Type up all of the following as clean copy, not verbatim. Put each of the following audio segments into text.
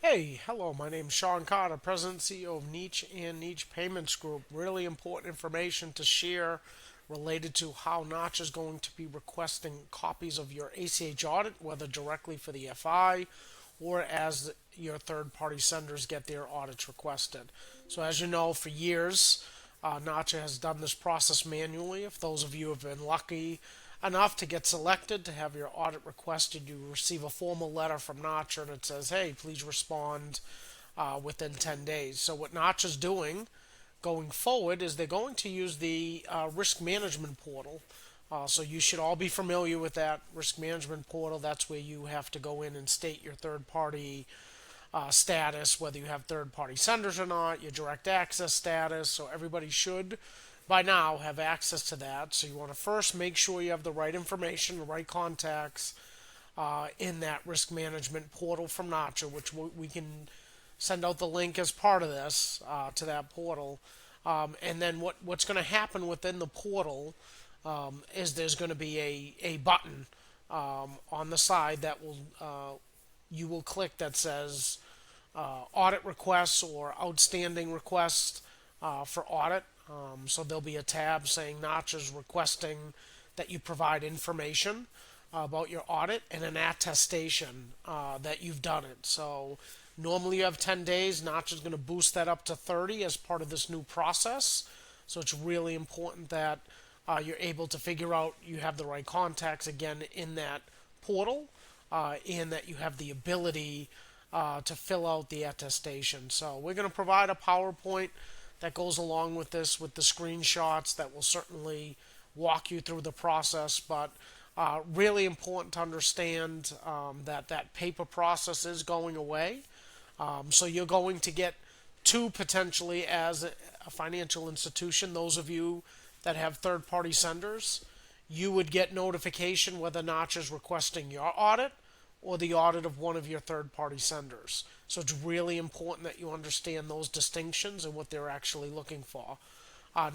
Hey, hello, my name's Sean Carter, President and CEO of NEACH and NEACH Payments Group. Really important information to share related to how Nacha is going to be requesting copies of your ACH audit, whether directly for the FI or as your third party senders get their audits requested. So, as you know, for years, Nacha has done this process manually. If those of you have been lucky enough to get selected to have your audit requested, you receive a formal letter from Nacha and it says, hey, please respond within 10 days. So, what Nacha's doing going forward is they're going to use the risk management portal. So you should all be familiar with that risk management portal. That's where you have to go in and state your third party status, whether you have third party senders or not, your direct access status. So everybody should by now have access to that. So you want to first make sure you have the right information, the right contacts in that risk management portal from Nacha, which we can send out the link as part of this to that portal. And then what's going to happen within the portal is there's going to be a button on the side that will you will click that says audit requests or outstanding requests for audit. So there'll be a tab saying Notch is requesting that you provide information about your audit and an attestation that you've done it. So normally you have 10 days. Notch is going to boost that up to 30 as part of this new process. So it's really important that you're able to figure out you have the right contacts again in that portal and that you have the ability to fill out the attestation. So we're going to provide a PowerPoint that goes along with this with the screenshots that will certainly walk you through the process. But really important to understand that that paper process is going away. So you're going to get two potentially as a financial institution. Those of you that have third party senders, you would get notification whether Notch is requesting your audit or the audit of one of your third party senders. So it's really important that you understand those distinctions and what they're actually looking for.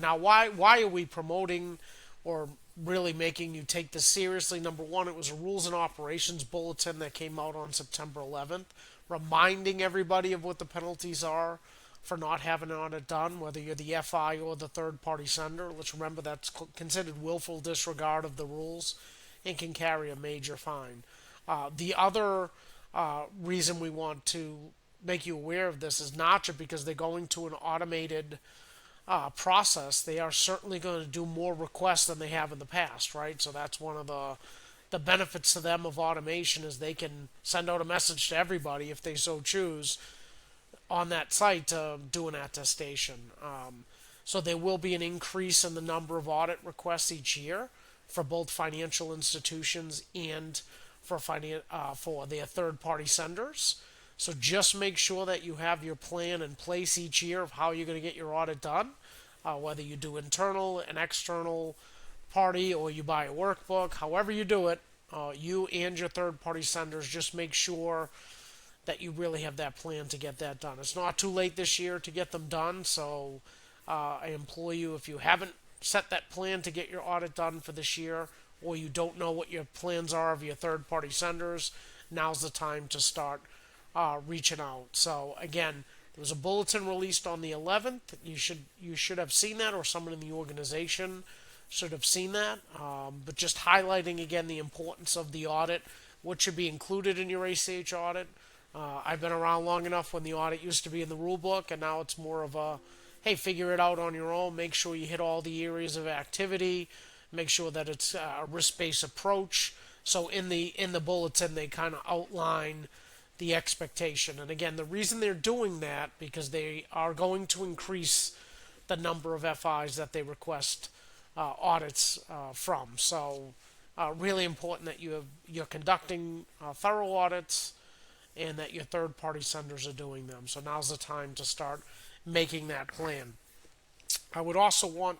Now, why are we promoting or really making you take this seriously? Number one, it was a rules and operations bulletin that came out on September 11th, reminding everybody of what the penalties are for not having an audit done, whether you're the FI or the third party sender. Let's remember that's considered willful disregard of the rules and can carry a major fine. The other reason we want to make you aware of this is not because they're going to an automated process. They are certainly going to do more requests than they have in the past, right? So that's one of the benefits to them of automation is they can send out a message to everybody if they so choose on that site to do an attestation. So there will be an increase in the number of audit requests each year for both financial institutions and for their third-party senders. So just make sure that you have your plan in place each year of how you're going to get your audit done, whether you do internal and external party or you buy a workbook, however you do it, you and your third-party senders just make sure that you really have that plan to get that done. It's not too late this year to get them done, so I implore you, if you haven't set that plan to get your audit done for this year, or you don't know what your plans are of your third party senders, now's the time to start reaching out. So again, there was a bulletin released on the 11th. You should have seen that, or someone in the organization should have seen that. But just highlighting again the importance of the audit, what should be included in your ACH audit. I've been around long enough when the audit used to be in the rule book, and now it's more of a, hey, figure it out on your own. Make sure you hit all the areas of activity. Make sure that it's a risk-based approach. So in the bulletin, they kind of outline the expectation. And again, the reason they're doing that because they are going to increase the number of FIs that they request audits from. So really important that you're conducting thorough audits and that your third-party senders are doing them. So now's the time to start making that plan. I would also want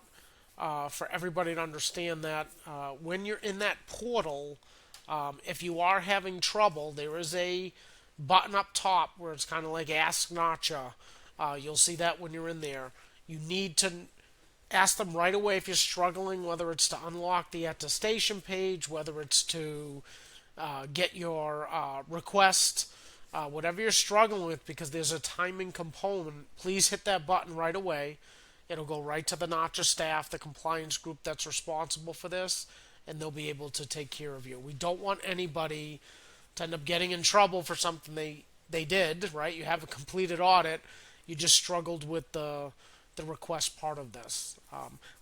for everybody to understand that when you're in that portal, if you are having trouble, there is a button up top where it's kind of like Ask Nacha. You'll see that when you're in there. You need to ask them right away if you're struggling, whether it's to unlock the attestation page, whether it's to get your request Whatever you're struggling with, because there's a timing component, please hit that button right away. It'll go right to the Nacha staff, the compliance group that's responsible for this, and they'll be able to take care of you. We don't want anybody to end up getting in trouble for something they did, right? You have a completed audit, you just struggled with the request part of this.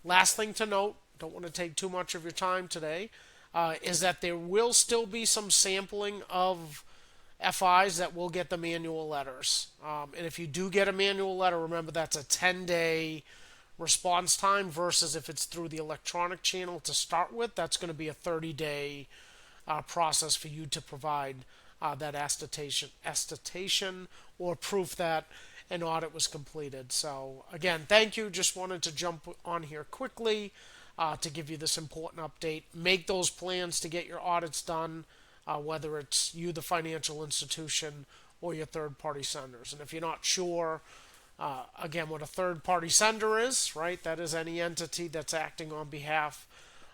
Last thing to note, don't want to take too much of your time today, is that there will still be some sampling of FIs that will get the manual letters. And if you do get a manual letter, remember that's a 10-day response time versus if it's through the electronic channel to start with, that's going to be a 30-day process for you to provide that attestation or proof that an audit was completed. So again, thank you. Just wanted to jump on here quickly to give you this important update. Make those plans to get your audits done, whether it's you, the financial institution, or your third-party senders. And if you're not sure, again, what a third-party sender is, right? That is any entity that's acting on behalf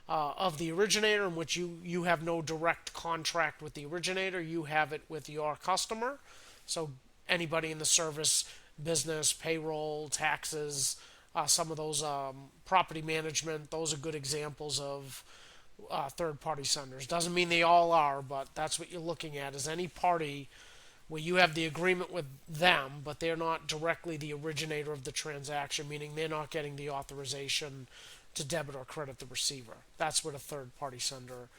of the originator, in which you have no direct contract with the originator. You have it with your customer. So anybody in the service business, payroll, taxes, some of those property management, those are good examples of third-party senders. Doesn't mean they all are, but that's what you're looking at, is any party where you have the agreement with them, but they're not directly the originator of the transaction, meaning they're not getting the authorization to debit or credit the receiver. That's what a third-party sender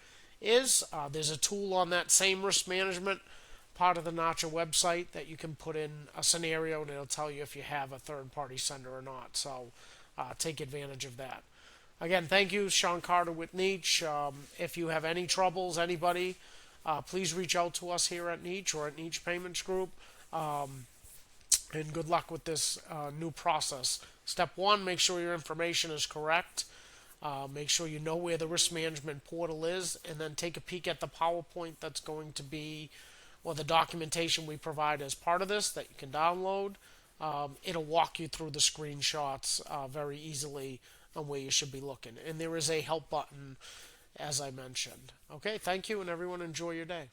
is. There's a tool on that same risk management part of the Nacha website that you can put in a scenario, and it'll tell you if you have a third-party sender or not. So take advantage of that. Again, thank you, Sean Carter with NEACH. If you have any troubles, anybody, please reach out to us here at NEACH or at NEACH Payments Group. And good luck with this new process. Step one, make sure your information is correct. Make sure you know where the risk management portal is, and then take a peek at the PowerPoint that's going to be, or the documentation we provide as part of this that you can download. It'll walk you through the screenshots very easily on where you should be looking. And there is a help button, as I mentioned. Okay, thank you, and everyone enjoy your day.